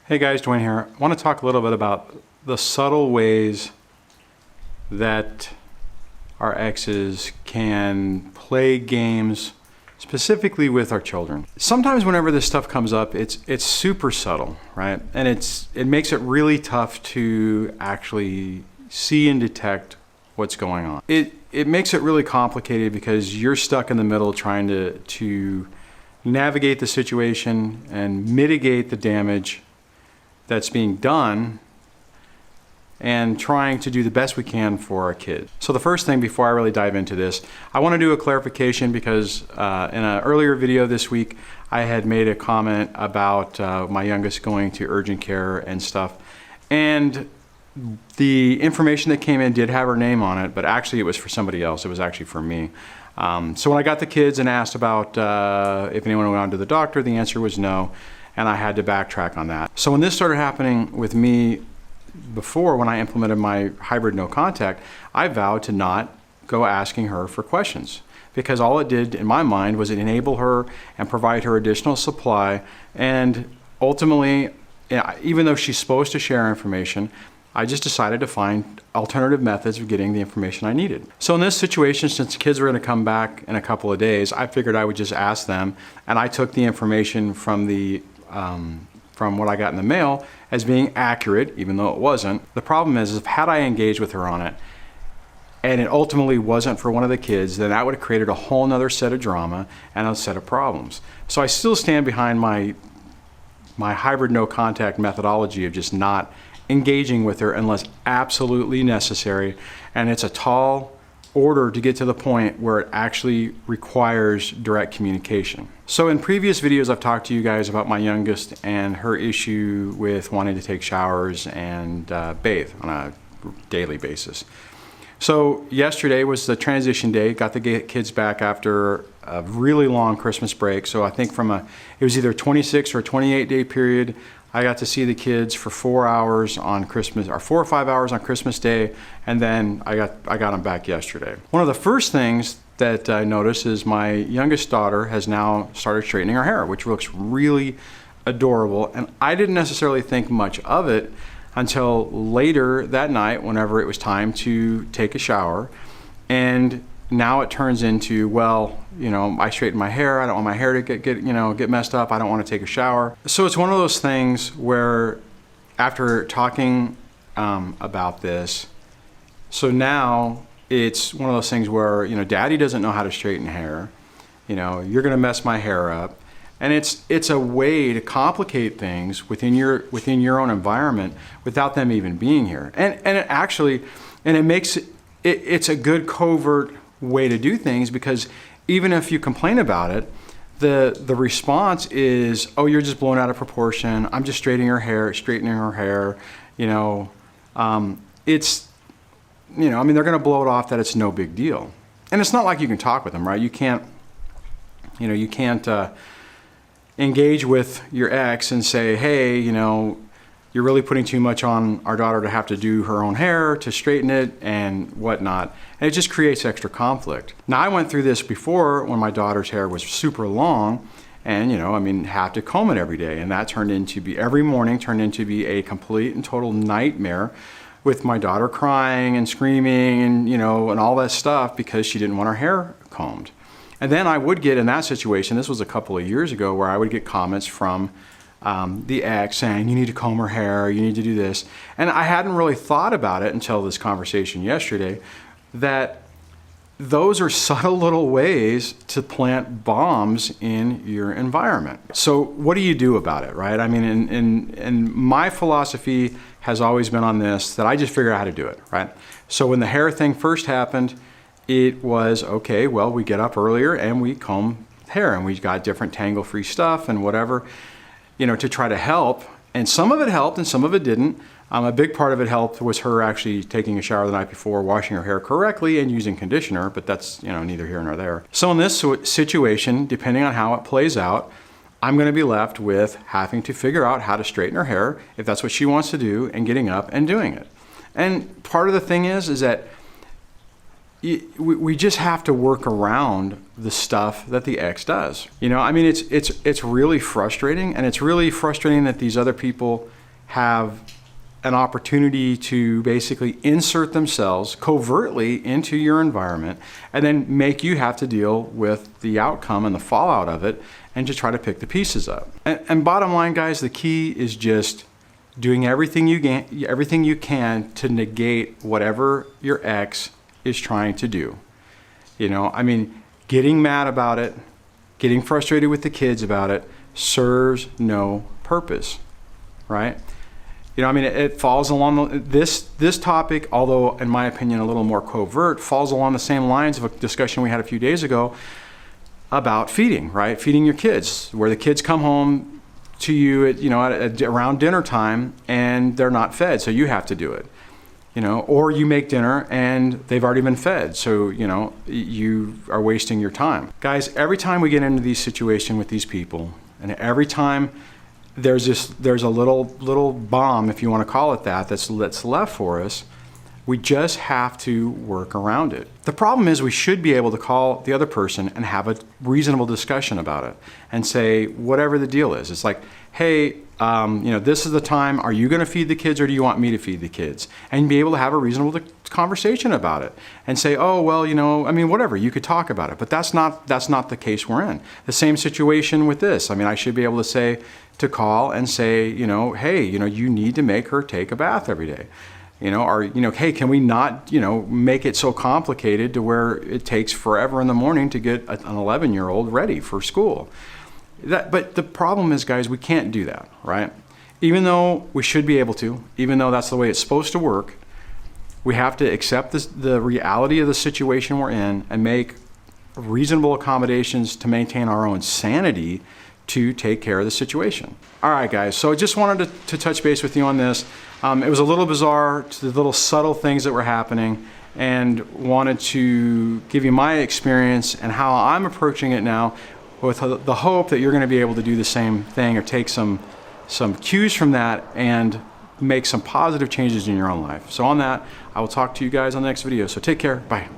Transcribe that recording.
Hey guys, Dwayne here. I want to talk a little bit about the subtle ways that our exes can play games specifically with our children. Sometimes whenever this stuff comes up, it's super subtle, right? And it makes it really tough to actually see and detect what's going on. It makes it really complicated because you're stuck in the middle trying to navigate the situation and mitigate the damage that's being done and trying to do the best we can for our kids. So the first thing before I really dive into this, I want to do a clarification because in an earlier video this week, I had made a comment about my youngest going to urgent care and stuff. And the information that came in did have her name on it, but actually it was for somebody else. It was actually for me. So when I got the kids and asked about if anyone went on to the doctor, the answer was no. And I had to backtrack on that. So when this started happening with me before, when I implemented my hybrid no contact, I vowed to not go asking her for questions because all it did in my mind was it enable her and provide her additional supply. And ultimately, even though she's supposed to share information, I just decided to find alternative methods of getting the information I needed. So in this situation, since the kids were gonna come back in a couple of days, I figured I would just ask them, and I took the information from what I got in the mail as being accurate, even though it wasn't. The problem is had I engaged with her on it, and it ultimately wasn't for one of the kids, then that would have created a whole nother set of drama and a set of problems. So I still stand behind my hybrid no contact methodology of just not engaging with her unless absolutely necessary. And it's a tall order to get to the point where it actually requires direct communication. So in previous videos, I've talked to you guys about my youngest and her issue with wanting to take showers and bathe on a daily basis. So yesterday was the transition day, got the kids back after a really long Christmas break. So I think it was either a 26 or a 28 day period. I got to see the kids for 4 hours on Christmas, or 4 or 5 hours on Christmas Day, and then I got them back yesterday. One of the first things that I noticed is my youngest daughter has now started straightening her hair, which looks really adorable, and I didn't necessarily think much of it until later that night whenever it was time to take a shower. And now it turns into, well, you know, I straighten my hair. I don't want my hair to get messed up. I don't want to take a shower. So it's one of those things where after talking about this, so now it's one of those things where, you know, daddy doesn't know how to straighten hair. You know, you're going to mess my hair up. And it's a way to complicate things within your own environment without them even being here. And it makes it's a good covert way to do things, because even if you complain about it, the response is, oh, you're just blown out of proportion. I'm just straightening her hair. You know, I mean, they're going to blow it off that it's no big deal. And it's not like you can talk with them, right? You can't engage with your ex and say, hey, you know, you're really putting too much on our daughter to have to do her own hair, to straighten it and whatnot. And it just creates extra conflict. Now, I went through this before when my daughter's hair was super long and, you know, I mean, have to comb it every day. And that every morning turned into be a complete and total nightmare with my daughter crying and screaming and, you know, and all that stuff because she didn't want her hair combed. And then I would get in that situation, this was a couple of years ago, where I would get comments from the ex saying, you need to comb her hair, you need to do this. And I hadn't really thought about it until this conversation yesterday, that those are subtle little ways to plant bombs in your environment. So what do you do about it, right? I mean, and my philosophy has always been on this, that I just figure out how to do it, right? So when the hair thing first happened, it was, okay, well, we get up earlier and we comb hair, and we got different tangle-free stuff and whatever, you know, to try to help. And some of it helped and some of it didn't. A big part of it helped was her actually taking a shower the night before, washing her hair correctly and using conditioner, but that's, you know, neither here nor there. So in this situation, depending on how it plays out, I'm going to be left with having to figure out how to straighten her hair, if that's what she wants to do, and getting up and doing it. And part of the thing is that we just have to work around the stuff that the ex does. You know, I mean, it's really frustrating, and it's really frustrating that these other people have an opportunity to basically insert themselves covertly into your environment and then make you have to deal with the outcome and the fallout of it and just try to pick the pieces up. And bottom line, guys, the key is just doing everything you can to negate whatever your ex is trying to do. You know, I mean, getting mad about it, getting frustrated with the kids about it serves no purpose, right? You know, I mean, it falls along this topic, although in my opinion a little more covert, falls along the same lines of a discussion we had a few days ago about feeding, right? Feeding your kids, where the kids come home to you at around dinner time and they're not fed, so you have to do it. You know, or you make dinner and they've already been fed, so you know you are wasting your time. Guys, every time we get into these situations with these people, and every time there's a little bomb, if you want to call it that, that's left for us, we just have to work around it. The problem is we should be able to call the other person and have a reasonable discussion about it and say whatever the deal is. It's like, hey, this is the time. Are you going to feed the kids or do you want me to feed the kids? And be able to have a reasonable conversation about it and say, oh, well, I mean, whatever, you could talk about it, but that's not the case we're in. The same situation with this. I mean, I should be able to call and say, hey, you need to make her take a bath every day. Hey, can we not, make it so complicated to where it takes forever in the morning to get an 11-year-old ready for school? But the problem is, guys, we can't do that, right? Even though we should be able to, even though that's the way it's supposed to work, we have to accept the reality of the situation we're in and make reasonable accommodations to maintain our own sanity to take care of the situation. All right, guys, so I just wanted to touch base with you on this. It was a little bizarre, the little subtle things that were happening, and wanted to give you my experience and how I'm approaching it now, with the hope that you're going to be able to do the same thing or take some cues from that and make some positive changes in your own life. So on that, I will talk to you guys on the next video. So take care. Bye.